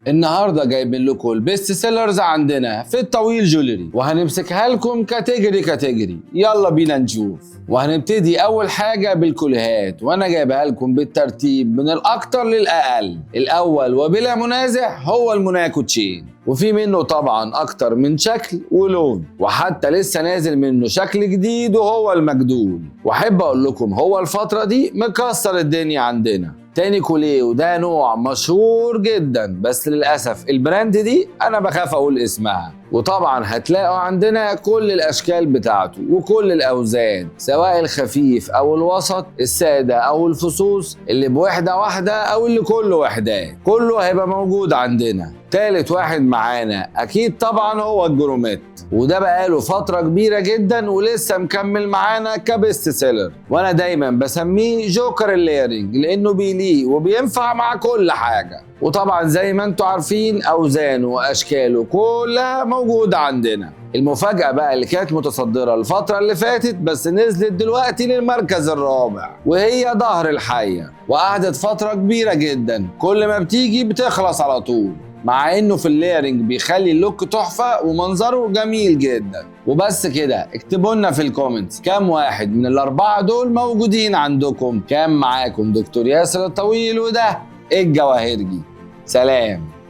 النهارده جايبين لكم البيست سيلرز عندنا في الطويل جولري، وهنمسكها لكم كاتيجوري. يلا بينا نشوف. وهنبتدي اول حاجه بالكوليهات، وانا جايبها لكم بالترتيب من الاكتر للاقل. الاول وبلا منازع هو الموناكو تشين، وفي منه طبعا اكتر من شكل ولون، وحتى لسه نازل منه شكل جديد وهو المجدول. واحب اقول لكم هو الفتره دي مكسر الدنيا عندنا. تاني كوليه، وده نوع مشهور جدا، بس للأسف البراند دي أنا بخاف أقول اسمها. وطبعا هتلاقوا عندنا كل الأشكال بتاعته وكل الأوزان، سواء الخفيف أو الوسط، السادة أو الفصوص، اللي بوحدة واحدة أو اللي كله وحدات، كله هيبقى موجود عندنا. تالت واحد معانا أكيد طبعا هو الجروميت، وده بقاله فترة كبيرة جدا ولسه مكمل معانا كبيست سيلر، وأنا دايما بسميه جوكر الليرنج لأنه بيليق وبينفع مع كل حاجة. وطبعا زي ما انتوا عارفين أوزانه وأشكاله كلها موجودة عندنا. المفاجأة بقى اللي كانت متصدرة الفترة اللي فاتت بس نزلت دلوقتي للمركز الرابع، وهي ظهر الحية، وقعدت فترة كبيرة جدا، كل ما بتيجي بتخلص على طول، مع انه في الليرنج بيخلي اللوك تحفة ومنظره جميل جدا. وبس كده، اكتبوا لنا في الكومنتس كام واحد من الاربعة دول موجودين عندكم. كان معاكم دكتور ياسر الطويل، وده الجواهرجي. سلام.